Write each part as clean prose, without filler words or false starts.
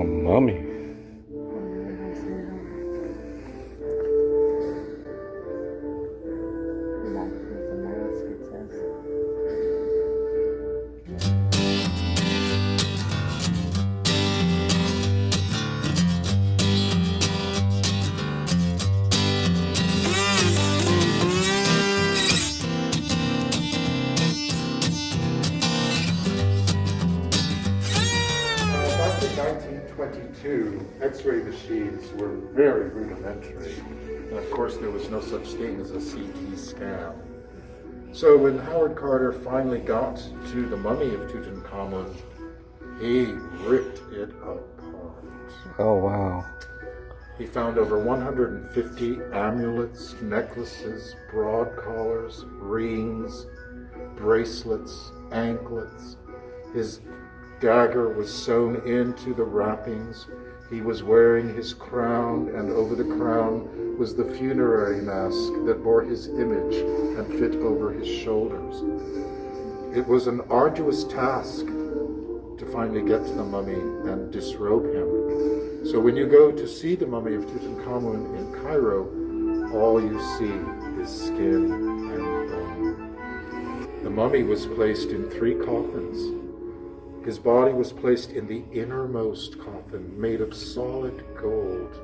A mummy. Back in 1922, X-ray machines were very rudimentary. And of course, there was no such thing as a CT scan. So when Howard Carter finally got to the mummy of Tutankhamun, he ripped it apart. Oh, wow. He found over 150 amulets, necklaces, broad collars, rings, bracelets, anklets. His dagger was sewn into the wrappings. He was wearing his crown, and over the crown was the funerary mask that bore his image and fit over his shoulders. It was an arduous task to finally get to the mummy and disrobe him. So when you go to see the mummy of Tutankhamun in Cairo, all you see is skin and bone. The mummy was placed in 3 coffins. His body was placed in the innermost coffin, made of solid gold,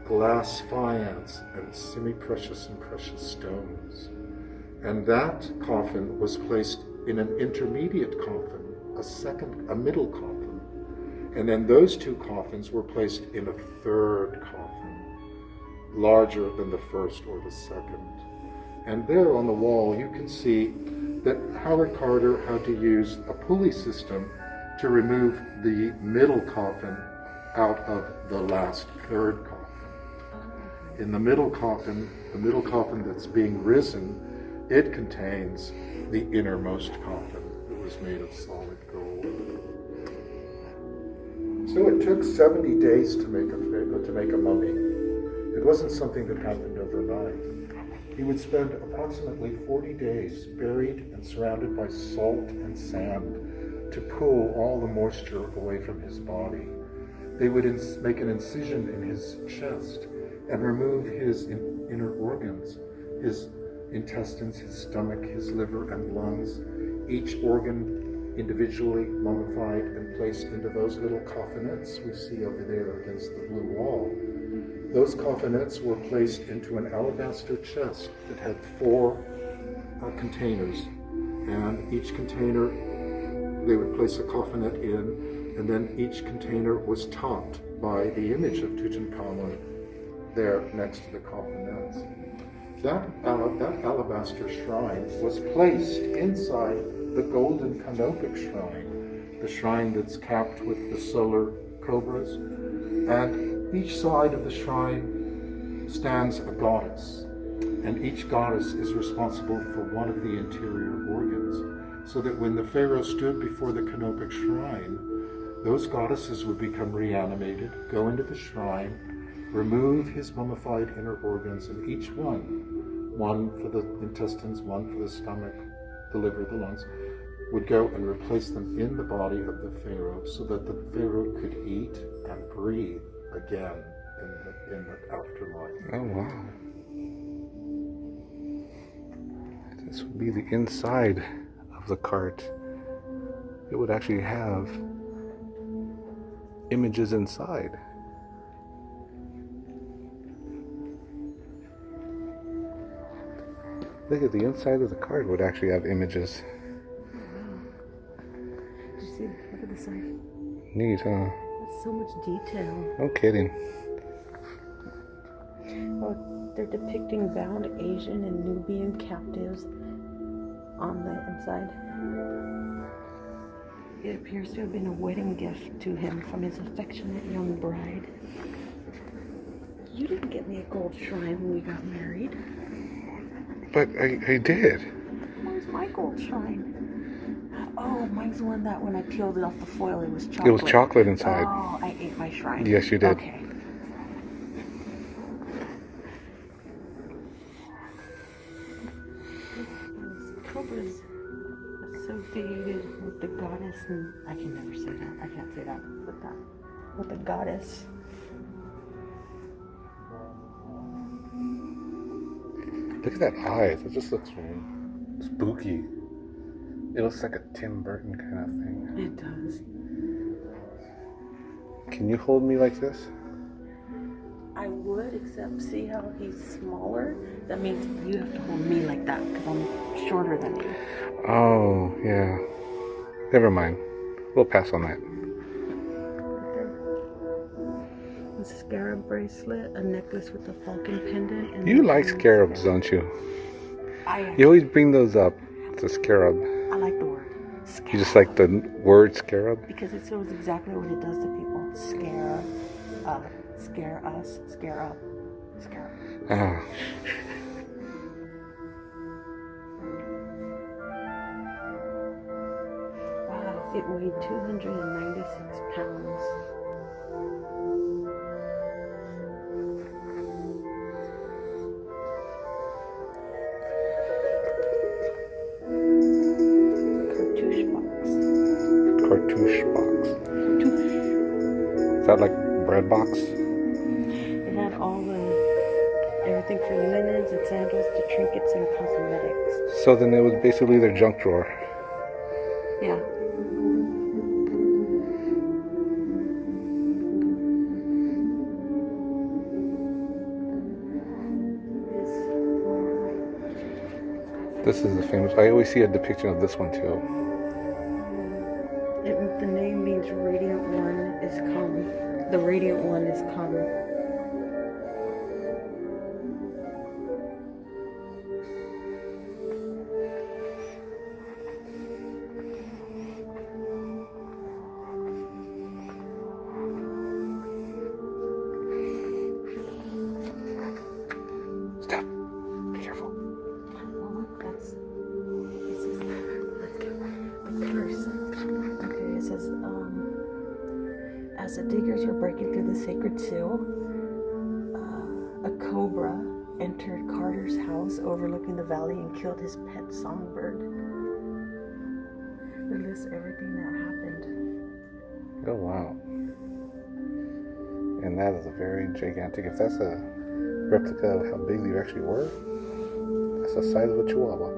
glass faience, and semi-precious and precious stones. And that coffin was placed in an intermediate coffin, a middle coffin. And then those 2 coffins were placed in a 3rd coffin, larger than the first or the second. And there on the wall you can see that Howard Carter had to use a pulley system to remove the middle coffin out of the last 3rd coffin. In the middle coffin that's being risen, it contains the innermost coffin that was made of solid gold. So it took 70 days to make a mummy. It wasn't something that happened overnight. He would spend approximately 40 days buried and surrounded by salt and sand to pull all the moisture away from his body. They would make an incision in his chest and remove his inner organs, his intestines, his stomach, his liver and lungs, each organ individually mummified and placed into those little coffinettes we see over there against the blue wall. Those coffinettes were placed into an alabaster chest that had 4 containers, and each container they would place a coffinette in, and then each container was topped by the image of Tutankhamun there next to the coffinettes. That alabaster shrine was placed inside the golden canopic shrine, the shrine that's capped with the solar cobras, and each side of the shrine stands a goddess, and each goddess is responsible for one of the interior organs, so that when the pharaoh stood before the canopic shrine, those goddesses would become reanimated, go into the shrine, remove his mummified inner organs, and each one for the intestines, one for the stomach, the liver, the lungs, would go and replace them in the body of the pharaoh so that the pharaoh could eat and breathe again in the afterlife. Oh, wow. This would be the inside of the cart. It would actually have images inside. Look at the inside of the cart would actually have images. Did you see? Look at the side. Neat, huh? That's so much detail. No kidding. Oh, they're depicting bound Asian and Nubian captives on the inside. It appears to have been a wedding gift to him from his affectionate young bride. You didn't get me a gold shrine when we got married. But I did. Where's my gold shrine? Oh, mine's the one that when I peeled it off the foil, it was chocolate. It was chocolate inside. Oh, I ate my shrine. Yes, you did. Okay. This cobra's associated with the goddess, and I can never say that. I can't say that. But that. with a goddess. Look at that eyes. It just looks spooky. It looks like a Tim Burton kind of thing. It does. Can you hold me like this? I would, except see how he's smaller? That means you have to hold me like that because I'm shorter than you. Oh, yeah. Never mind. We'll pass on that. A scarab bracelet, a necklace with a falcon pendant. And You like scarabs, don't you? You always bring those up. It's a scarab. I like the word scarab. You just like the word scarab? Because it shows exactly what it does to people. Scare us, scare up, scare up. Ah. Wow, it weighed 296 pounds. Cartouche box. Is that like bread box? It had all everything for linens and sandals to trinkets and cosmetics. So then it was basically their junk drawer. Yeah. This is the famous. I always see a depiction of this one too. The name means radiant one is come. The radiant one is come. Stop. Be careful. This is the curse. Okay, it says, as the diggers were breaking through the sacred seal, a cobra entered Carter's house overlooking the valley and killed his pet songbird. It lists everything that happened. Oh wow. And that is a very gigantic. If that's a replica of how big they actually were, that's the size of a chihuahua.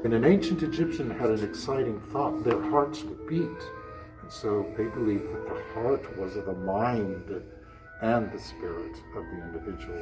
And an ancient Egyptian had an exciting thought. Their hearts would beat. And so they believed that the heart was the mind and the spirit of the individual.